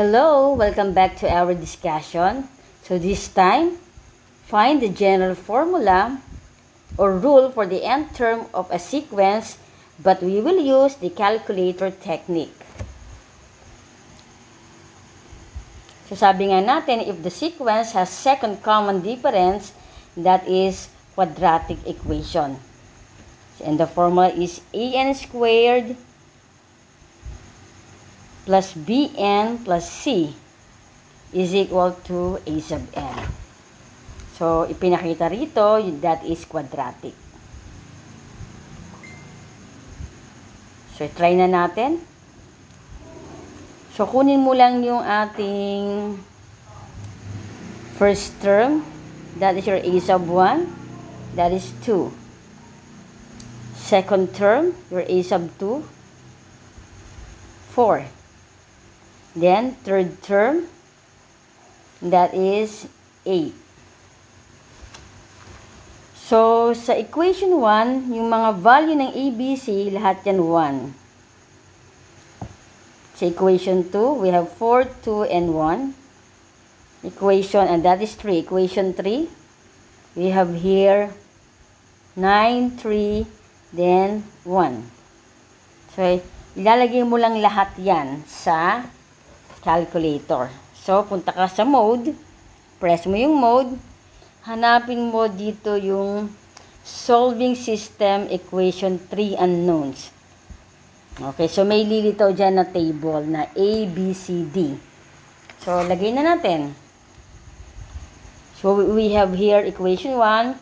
Hello, welcome back to our discussion. So this time, find the general formula or rule for the nth term of a sequence, but we will use the calculator technique. So sabi nga natin, if the sequence has second common difference, that is quadratic equation. And the formula is an squared plus bn plus c is equal to a sub n. So, ipinakita rito, that is quadratic. So, try na natin. So, kunin mo lang yung ating first term. That is your a sub 1. That is 2. Second term, your a sub 2. 4. Then, third term, that is 8. So, sa equation 1, yung mga value ng A, B, C, lahat yan 1. Sa equation 2, we have 4, 2, and 1. Equation, and that is 3. Equation 3, we have here 9, 3, then 1. So, ilalagay mo lang lahat yan sa calculator. So, punta ka sa mode, press mo yung mode, hanapin mo dito yung solving system equation 3 unknowns. Okay, so may lilitaw dyan na table na A, B, C, D. So, lagay na natin. So, we have here equation 1,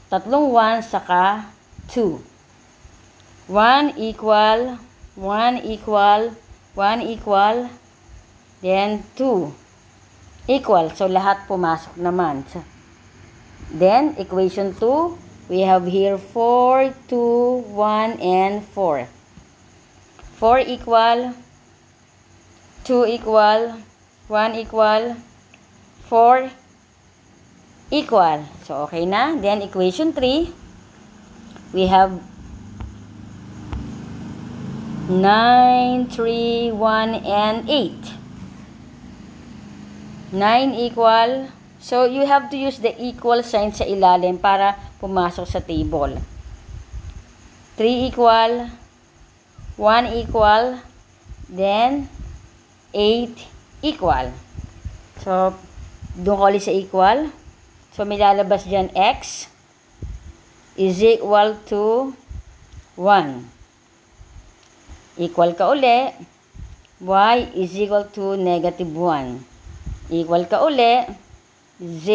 tatlong 1 saka 2. 1 equal, 1 equal, 1 equal, then 2 equal. So, lahat pumasok naman. Then, equation 2, we have here 4, 2, 1, and 4. 4 equal, 2 equal, 1 equal, 4 equal. So, okay na. Then, equation 3, we have 9, 3, 1, and 8. 9 equal, so you have to use the equal sign sa ilalim para pumasok sa table. 3 equal, 1 equal, then 8 equal. So, doon ko ulit sa equal. So, may lalabas dyan x is equal to 1. Equal ka uli, y is equal to negative 1. Equal ka uli, z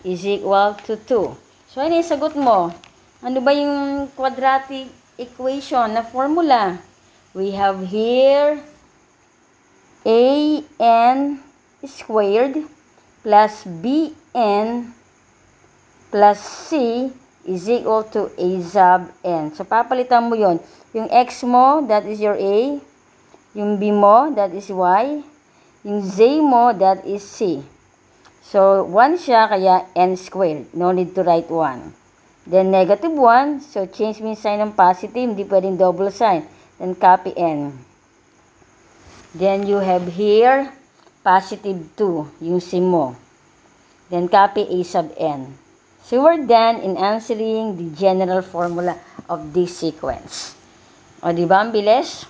is equal to 2. So, ano yung sagot mo? Ano ba yung quadratic equation na formula? We have here an squared plus bn plus c is equal to a sub n. So, papalitan mo yon. Yung x mo, that is your a. Yung b mo, that is y. Yung z mo, that is c. So, 1 siya, kaya n squared. No need to write 1. Then, negative 1. So, change mo yung sign ng positive. Hindi pwedeng double sign. Then, copy n. Then, you have here, positive 2. Yung c mo. Then, copy a sub n. So, we're done in answering the general formula of this sequence. O, diba ang bilis?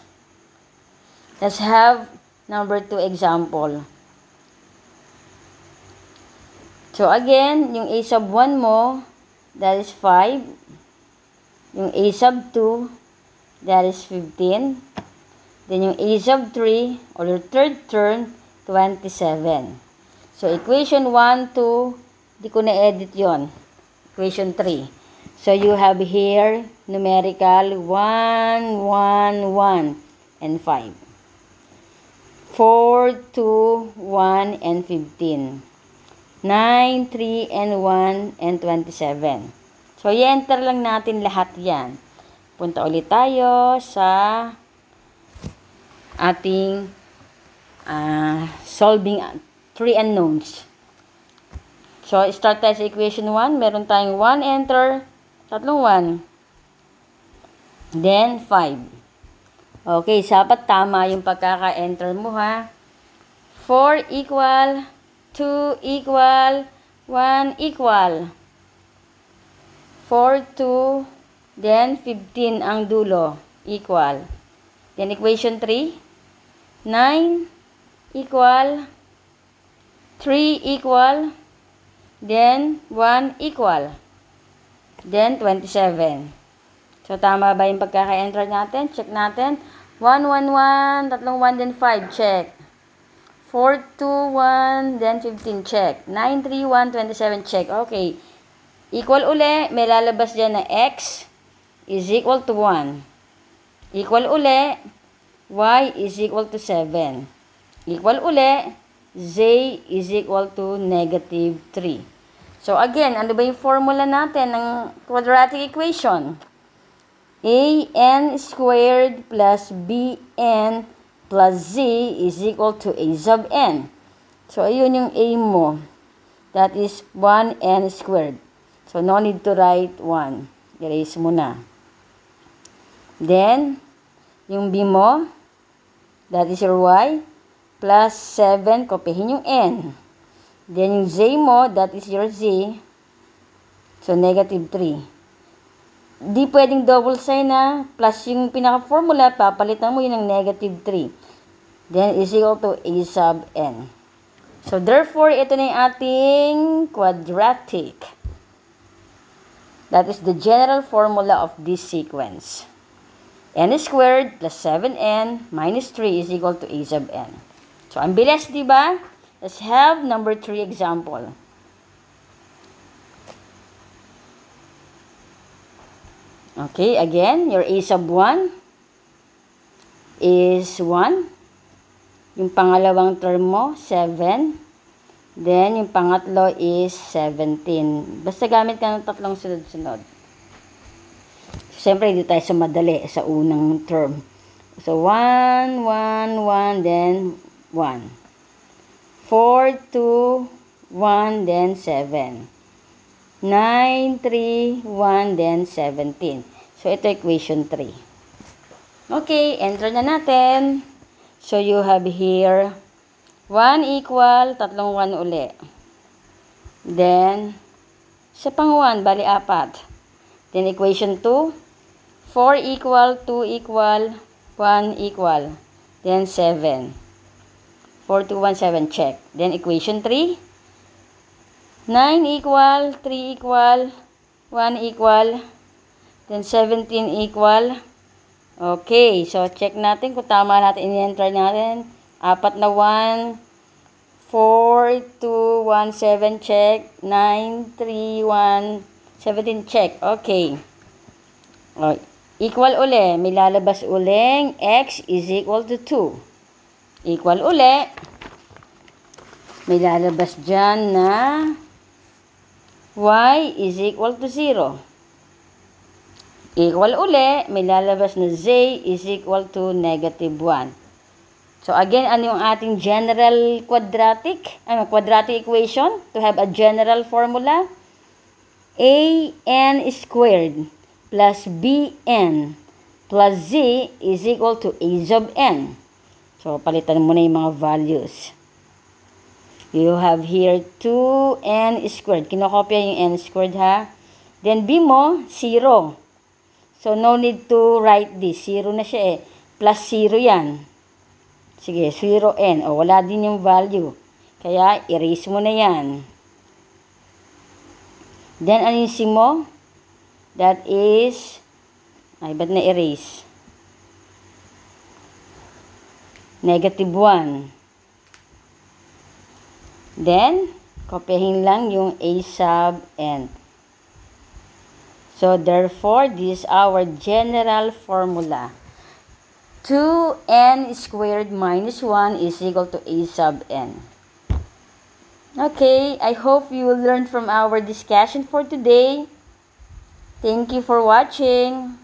Let's have number 2 example. So, again, yung a sub 1 mo, that is 5. Yung a sub 2, that is 15. Then, yung a sub 3, or your third term, 27. So, equation 1, 2, di ko na-edit yon. Equation 3. So, you have here, numerical, 1, 1, 1, and 5. 4, 2, 1, and 15. 9, 3, and 1, and 27. So, i-enter lang natin lahat yan. Punta ulit tayo sa ating solving 3 unknowns. So, start tayo sa equation 1. Meron tayong 1, enter, tatlong 1. Then, 5. Okay, dapat tama yung pagkaka-enter mo ha. 4 equal, 2 equal, 1 equal. 4, 2, then 15 ang dulo, equal. Then equation 3, 9 equal, 3 equal, then 1 equal. Then 27. So, tama ba yung pagkaka-enter natin? Check natin. 1, 1, 1, tatlong 1, then 5, check. 4, 2, 1, then 15, check. 9, 3, 1, 27, check. Okay. Equal uli, may lalabas dyan na x is equal to 1. Equal uli, y is equal to 7. Equal uli, z is equal to negative 3. So again, ano ba yung formula natin ng quadratic equation? an squared plus bn plus z is equal to a sub n. So ayun yung a mo. That is 1n squared. So, no need to write 1. Erase mo na. Then, yung b mo, that is your y, plus 7, kopyahin yung n. Then, yung z mo, that is your z. So, negative 3. Di pwedeng double sign na, plus yung pinaka-formula, papalitan mo yun ng negative 3. Then, is equal to a sub n. So, therefore, ito na yung ating quadratic. That is the general formula of this sequence. N squared plus 7n minus 3 is equal to a sub n. So, ang bilis, di ba? Let's have number 3 example. Okay, again, your a sub 1 is 1. Yung pangalawang term mo, 7. Then, yung pangatlo is 17. Basta gamit ka ng tatlong sunod-sunod. Siyempre, dito tayo sa madali, sa unang term. So, 1, 1, 1, then 1. 4, 2, 1, then 7. 9, 3, 1, then 17. So, ito equation 3. Okay, enter na natin. So, you have here 1 equal, tatlong 1 uli. Then, sa pang 1, bali 4. Then, equation 2, 4 equal, 2 equal, 1 equal. Then, 7. 4, 2, 1, 7, check. Then, equation 3, 9 equal, 3 equal, 1 equal. Then, 17 equal. Okay, so, check natin kung tama natin, in-enter natin. 4 na 1, 4, 2, 1, 7, check. 9, 3, 1, 17, check. Okay. O, equal uli. May lalabas uling x is equal to 2. Equal uli. May lalabas dyan na y is equal to 0. Equal uli. May lalabas na z is equal to negative 1. So, again, ano yung ating general quadratic equation to have a general formula? an squared plus bn plus z is equal to a sub n. So, palitan mo na yung mga values. You have here 2n squared. Kinokopya yung n squared, ha? Then, b mo, 0. So, no need to write this. 0 na siya eh. Plus 0 yan. Sige, 0n. O, wala din yung value. Kaya, erase mo na yan. Then, ano yung c mo? That is, ay, ba't na-erase? Negative 1. Then, kopyahin lang yung a sub n. So, therefore, this is our general formula. 2n squared minus 1 is equal to a sub n. Okay, I hope you will learn from our discussion for today. Thank you for watching.